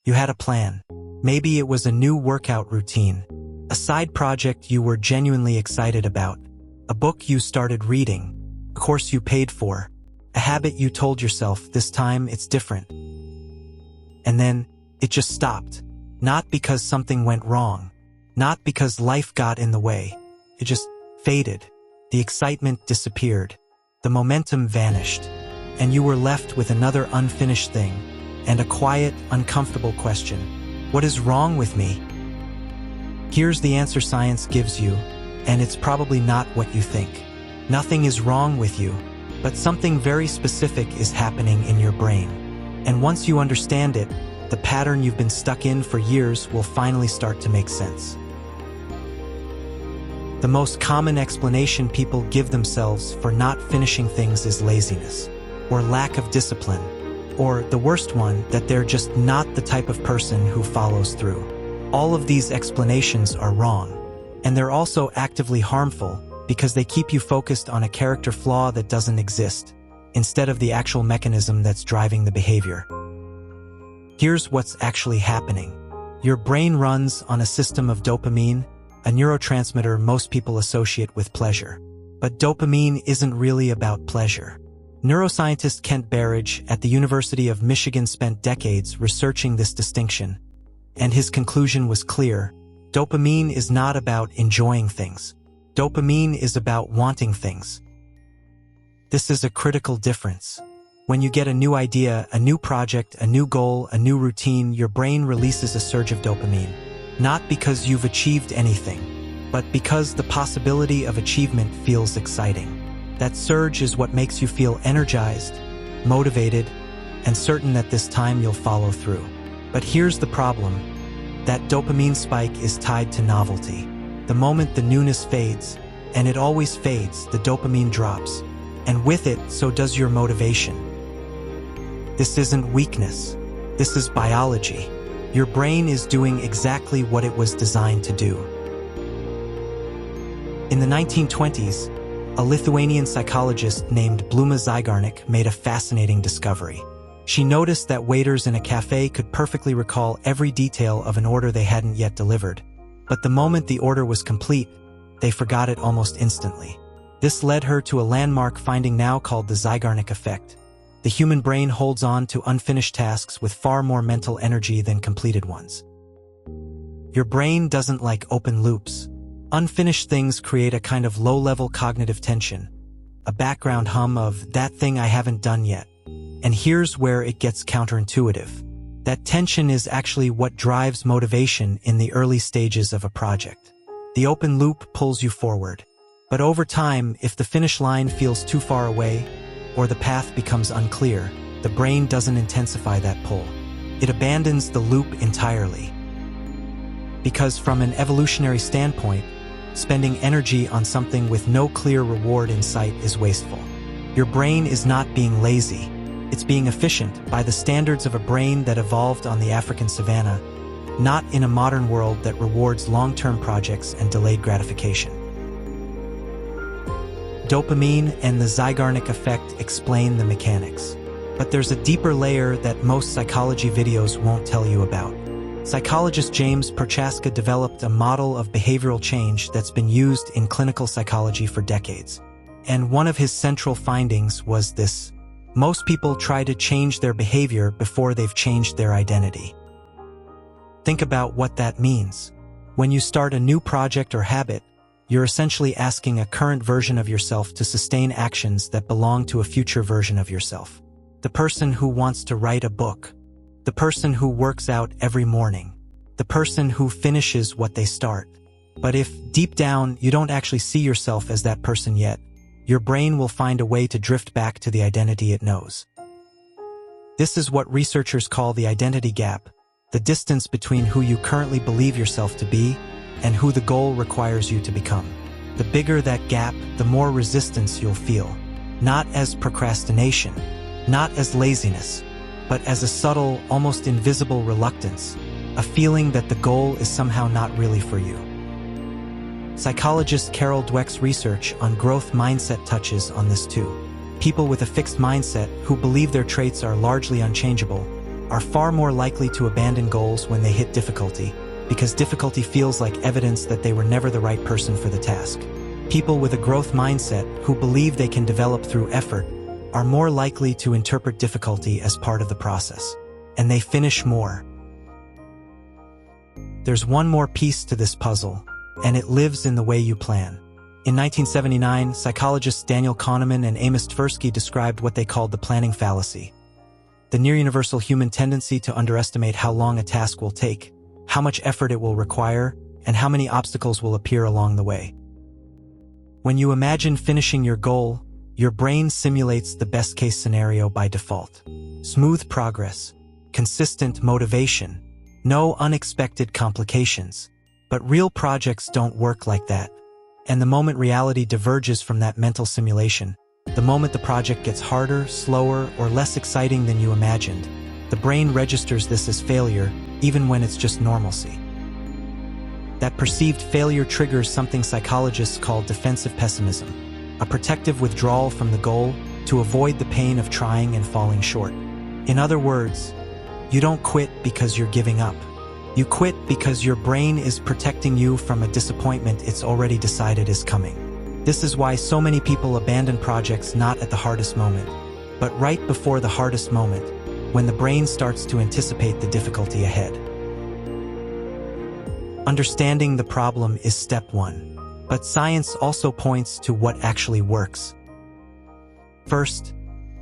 You had a plan. Maybe it was a new workout routine, a side project you were genuinely excited about, a book you started reading, a course you paid for, a habit you told yourself this time it's different. And then it just stopped. Not because something went wrong, not because life got in the way. It just faded. The excitement disappeared. The momentum vanished. And you were left with another unfinished thing and a quiet, uncomfortable question. What is wrong with me? Here's the answer science gives you, and it's probably not what you think. Nothing is wrong with you, but something very specific is happening in your brain. And once you understand it, the pattern you've been stuck in for years will finally start to make sense. The most common explanation people give themselves for not finishing things is laziness, or lack of discipline, or the worst one, that they're just not the type of person who follows through. All of these explanations are wrong, and they're also actively harmful because they keep you focused on a character flaw that doesn't exist, instead of the actual mechanism that's driving the behavior. Here's what's actually happening. Your brain runs on a system of dopamine, a neurotransmitter most people associate with pleasure. But dopamine isn't really about pleasure. Neuroscientist Kent Berridge at the University of Michigan spent decades researching this distinction, and his conclusion was clear. Dopamine is not about enjoying things. Dopamine is about wanting things. This is a critical difference. When you get a new idea, a new project, a new goal, a new routine, your brain releases a surge of dopamine. Not because you've achieved anything, but because the possibility of achievement feels exciting. That surge is what makes you feel energized, motivated, and certain that this time you'll follow through. But here's the problem. That dopamine spike is tied to novelty. The moment the newness fades, and it always fades, the dopamine drops. And with it, so does your motivation. This isn't weakness. This is biology. Your brain is doing exactly what it was designed to do. In the 1920s, a Lithuanian psychologist named Bluma Zeigarnik made a fascinating discovery. She noticed that waiters in a cafe could perfectly recall every detail of an order they hadn't yet delivered. But the moment the order was complete, they forgot it almost instantly. This led her to a landmark finding now called the Zeigarnik Effect. The human brain holds on to unfinished tasks with far more mental energy than completed ones. Your brain doesn't like open loops. Unfinished things create a kind of low-level cognitive tension, a background hum of that thing I haven't done yet. And here's where it gets counterintuitive. That tension is actually what drives motivation in the early stages of a project. The open loop pulls you forward. But over time, if the finish line feels too far away, or the path becomes unclear, the brain doesn't intensify that pull. It abandons the loop entirely. Because from an evolutionary standpoint, spending energy on something with no clear reward in sight is wasteful. Your brain is not being lazy. It's being efficient by the standards of a brain that evolved on the African savanna, not in a modern world that rewards long-term projects and delayed gratification. Dopamine and the Zeigarnik effect explain the mechanics. But there's a deeper layer that most psychology videos won't tell you about. Psychologist James Prochaska developed a model of behavioral change that's been used in clinical psychology for decades. And one of his central findings was this: most people try to change their behavior before they've changed their identity. Think about what that means. When you start a new project or habit, you're essentially asking a current version of yourself to sustain actions that belong to a future version of yourself. The person who wants to write a book. The person who works out every morning. The person who finishes what they start. But if, deep down, you don't actually see yourself as that person yet, your brain will find a way to drift back to the identity it knows. This is what researchers call the identity gap, the distance between who you currently believe yourself to be and who the goal requires you to become. The bigger that gap, the more resistance you'll feel. Not as procrastination, not as laziness, but as a subtle, almost invisible reluctance, a feeling that the goal is somehow not really for you. Psychologist Carol Dweck's research on growth mindset touches on this too. People with a fixed mindset who believe their traits are largely unchangeable are far more likely to abandon goals when they hit difficulty, because difficulty feels like evidence that they were never the right person for the task. People with a growth mindset who believe they can develop through effort are more likely to interpret difficulty as part of the process, and they finish more. There's one more piece to this puzzle, and it lives in the way you plan. In 1979, psychologists Daniel Kahneman and Amos Tversky described what they called the planning fallacy, the near-universal human tendency to underestimate how long a task will take, how much effort it will require, and how many obstacles will appear along the way. When you imagine finishing your goal, your brain simulates the best-case scenario by default. Smooth progress, consistent motivation, no unexpected complications. But real projects don't work like that. And the moment reality diverges from that mental simulation, the moment the project gets harder, slower, or less exciting than you imagined, the brain registers this as failure, even when it's just normalcy. That perceived failure triggers something psychologists call defensive pessimism, a protective withdrawal from the goal to avoid the pain of trying and falling short. In other words, you don't quit because you're giving up. You quit because your brain is protecting you from a disappointment it's already decided is coming. This is why so many people abandon projects not at the hardest moment, but right before the hardest moment, when the brain starts to anticipate the difficulty ahead. Understanding the problem is step one, but science also points to what actually works. First,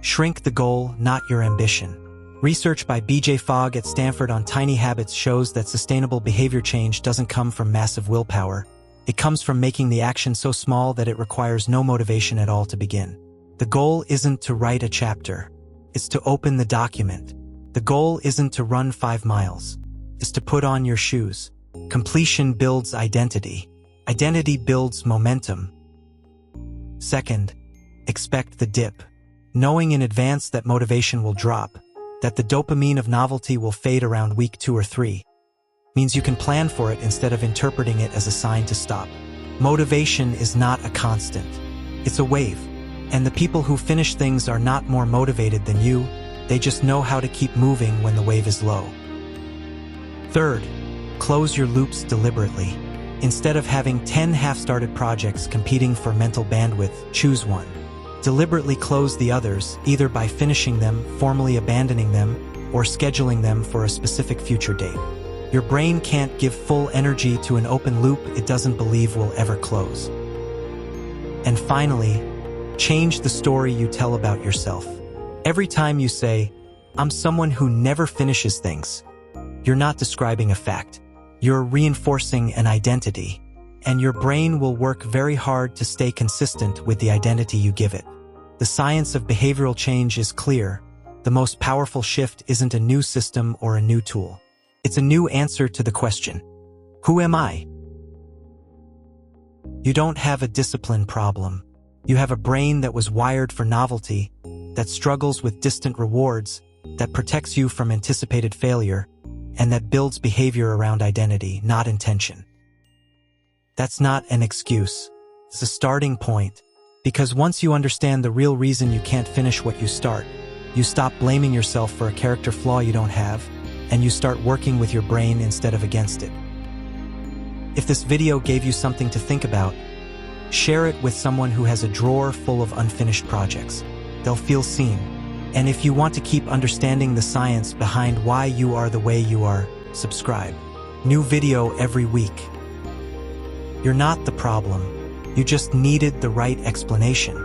shrink the goal, not your ambition. Research by B.J. Fogg at Stanford on tiny habits shows that sustainable behavior change doesn't come from massive willpower. It comes from making the action so small that it requires no motivation at all to begin. The goal isn't to write a chapter. It's to open the document. The goal isn't to run 5 miles. It's to put on your shoes. Completion builds identity. Identity builds momentum. Second, expect the dip. Knowing in advance that motivation will drop, that the dopamine of novelty will fade around week 2 or 3, means you can plan for it instead of interpreting it as a sign to stop. Motivation is not a constant. It's a wave. And the people who finish things are not more motivated than you, they just know how to keep moving when the wave is low. Third, close your loops deliberately. Instead of having 10 half-started projects competing for mental bandwidth, choose one. Deliberately close the others, either by finishing them, formally abandoning them, or scheduling them for a specific future date. Your brain can't give full energy to an open loop it doesn't believe will ever close. And finally, change the story you tell about yourself. Every time you say, "I'm someone who never finishes things," you're not describing a fact. You're reinforcing an identity. And your brain will work very hard to stay consistent with the identity you give it. The science of behavioral change is clear. The most powerful shift isn't a new system or a new tool. It's a new answer to the question, who am I? You don't have a discipline problem. You have a brain that was wired for novelty, that struggles with distant rewards, that protects you from anticipated failure, and that builds behavior around identity, not intention. That's not an excuse. It's a starting point. Because once you understand the real reason you can't finish what you start, you stop blaming yourself for a character flaw you don't have, and you start working with your brain instead of against it. If this video gave you something to think about, share it with someone who has a drawer full of unfinished projects. They'll feel seen. And if you want to keep understanding the science behind why you are the way you are, subscribe. New video every week. You're not the problem. You just needed the right explanation.